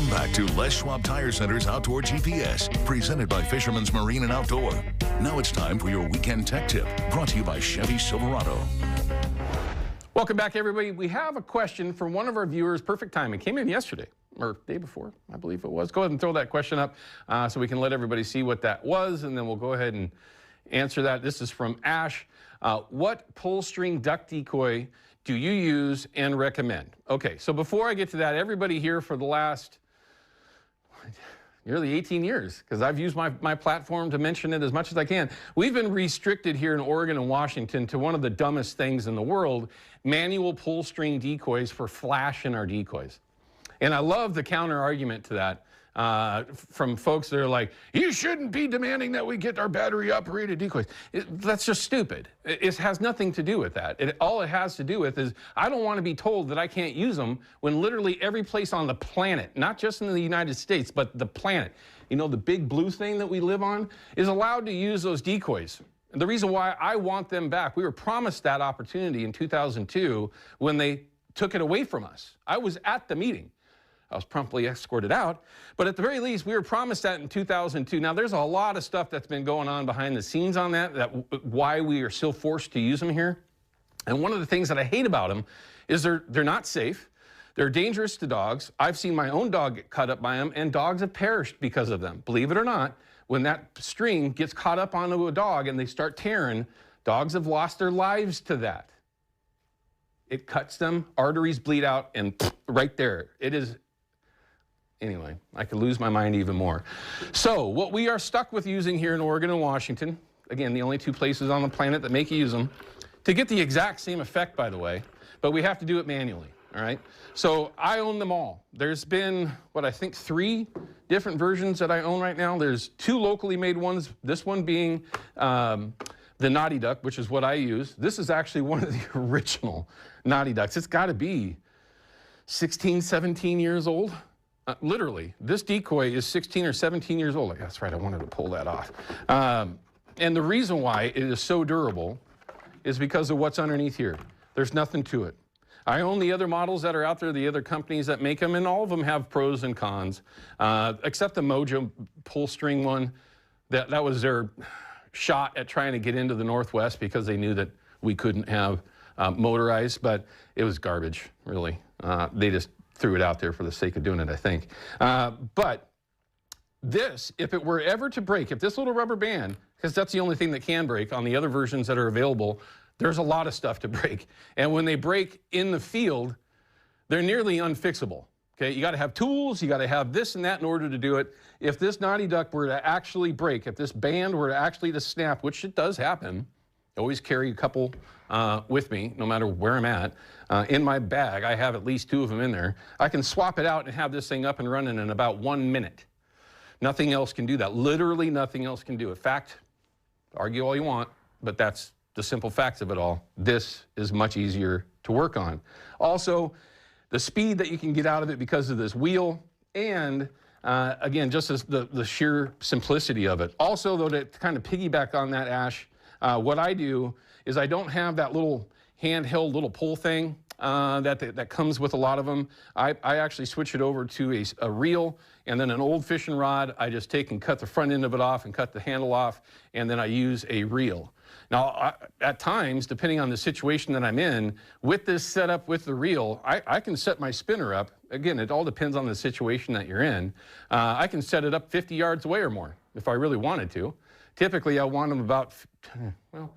Welcome back to Les Schwab Tire Center's Outdoor GPS, presented by Fisherman's Marine and Outdoor. Now it's time for your weekend tech tip, brought to you by Chevy Silverado. Welcome back, everybody. We have a question from one of our viewers. Perfect time. It came in yesterday, or day before, I believe it was. Go ahead and throw that question up so we can let everybody see what that was, and then we'll go ahead and answer that. This is from Ash. What pull string duck decoy do you use and recommend? Okay, so before I get to that, everybody here for the last nearly 18 years, because I've used my platform to mention it as much as I can. We've been restricted here in Oregon and Washington to one of the dumbest things in the world, manual pull string decoys for flash in our decoys. And I love the counter argument to that from folks that are like, you shouldn't be demanding that we get our battery operated decoys. That's just stupid. It has nothing to do with that. All it has to do with is I don't want to be told that I can't use them when literally every place on the planet, not just in the United States, but the planet, you know, the big blue thing that we live on, is allowed to use those decoys. And the reason why I want them back, we were promised that opportunity in 2002 when they took it away from us. I was at the meeting. I was promptly escorted out, but at the very least, we were promised that in 2002. Now, there's a lot of stuff that's been going on behind the scenes on that why we are still forced to use them here. And one of the things that I hate about them is they're not safe. They're dangerous to dogs. I've seen my own dog get cut up by them, and dogs have perished because of them. Believe it or not, when that string gets caught up onto a dog and they start tearing, dogs have lost their lives to that. It cuts them, arteries bleed out, and right there, it is. Anyway, I could lose my mind even more. So what we are stuck with using here in Oregon and Washington, again, the only two places on the planet that make you use them, to get the exact same effect, by the way, but we have to do it manually, all right? So I own them all. There's been, I think 3 different versions that I own right now. There's 2 locally made ones, this one being the Naughty Duck, which is what I use. This is actually one of the original Naughty Ducks. It's got to be 16, 17 years old. Literally, this decoy is 16 or 17 years old. That's right, I wanted to pull that off. And the reason why it is so durable is because of what's underneath here. There's nothing to it. I own the other models that are out there, the other companies that make them, and all of them have pros and cons, except the Mojo pull string one. That was their shot at trying to get into the Northwest because they knew that we couldn't have motorized, but it was garbage, really. They just threw it out there for the sake of doing it, I think. But this, if it were ever to break, if this little rubber band, because that's the only thing that can break on the other versions that are available, there's a lot of stuff to break. And when they break in the field, they're nearly unfixable. Okay, you got to have tools, you got to have this and that in order to do it. If this Naughty Duck were to actually break, if this band were to actually to snap, which it does happen, I always carry a couple with me, no matter where I'm at. In my bag, I have at least 2 of them in there. I can swap it out and have this thing up and running in about 1 minute. Nothing else can do that. Literally nothing else can do it. In fact, argue all you want, but that's the simple facts of it all. This is much easier to work on. Also, the speed that you can get out of it because of this wheel, and again, just as the sheer simplicity of it. Also, though, to kind of piggyback on that, Ash, what I do is I don't have that little handheld little pull thing that comes with a lot of them. I actually switch it over to a reel, and then an old fishing rod. I just take and cut the front end of it off and cut the handle off, and then I use a reel. Now, at times, depending on the situation that I'm in, with this setup with the reel, I can set my spinner up. Again, it all depends on the situation that you're in. I can set it up 50 yards away or more if I really wanted to. Typically, I want them about, well,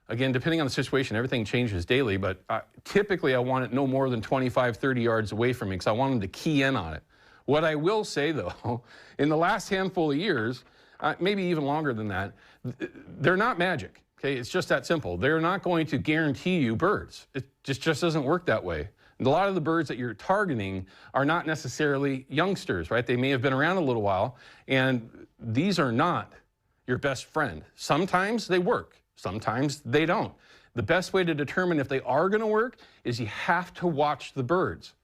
again, depending on the situation, everything changes daily, but typically I want it no more than 25, 30 yards away from me because I want them to key in on it. What I will say, though, in the last handful of years, maybe even longer than that, they're not magic. Okay, it's just that simple. They're not going to guarantee you birds. It just doesn't work that way. And a lot of the birds that you're targeting are not necessarily youngsters, right? They may have been around a little while, and these are not your best friend. Sometimes they work, sometimes they don't. The best way to determine if they are going to work is you have to watch the birds.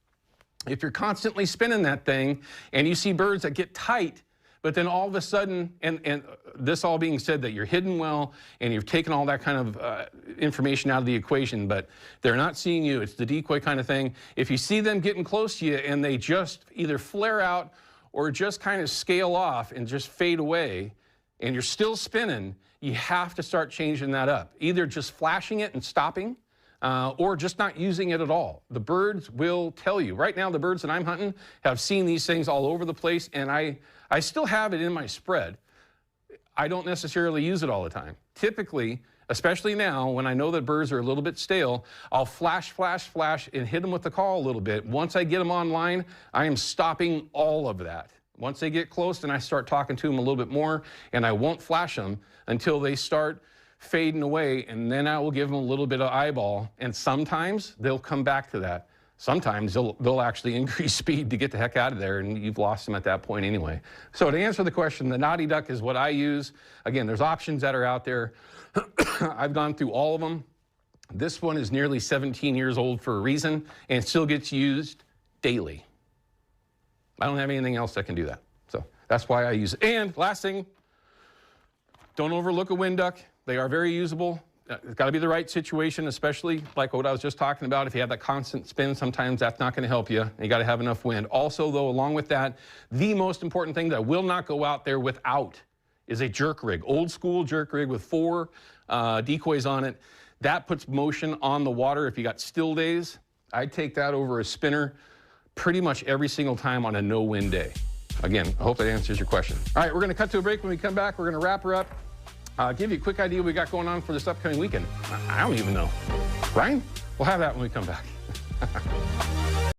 If you're constantly spinning that thing and you see birds that get tight But then all of a sudden, and this all being said that you're hidden well and you've taken all that kind of information out of the equation, but they're not seeing you. It's the decoy kind of thing. If you see them getting close to you and they just either flare out or just kind of scale off and just fade away, and you're still spinning, you have to start changing that up. Either just flashing it and stopping, or just not using it at all. The birds will tell you. Right now, the birds that I'm hunting have seen these things all over the place, and I still have it in my spread. I don't necessarily use it all the time. Typically, especially now, when I know that birds are a little bit stale, I'll flash, flash, flash, and hit them with the call a little bit. Once I get them online, I am stopping all of that. Once they get close, then I start talking to them a little bit more, and I won't flash them until they start fading away, and then I will give them a little bit of eyeball, and sometimes they'll come back to that. Sometimes they'll actually increase speed to get the heck out of there, and you've lost them at that point anyway. So to answer the question, the Naughty Duck is what I use. Again, there's options that are out there. I've gone through all of them. This one is nearly 17 years old for a reason, and it still gets used daily. I don't have anything else that can do that. So that's why I use it. And last thing, don't overlook a wind duck. They are very usable. It's got to be the right situation, especially like what I was just talking about. If you have that constant spin, sometimes that's not going to help you. You got to have enough wind. Also, though, along with that, the most important thing that will not go out there without is a jerk rig. Old school jerk rig with 4 decoys on it. That puts motion on the water. If you got still days, I'd take that over a spinner pretty much every single time on a no-wind day. Again, I hope that answers your question. All right, we're going to cut to a break. When we come back, we're going to wrap her up. Give you a quick idea what we got going on for this upcoming weekend. I don't even know. Ryan? We'll have that when we come back.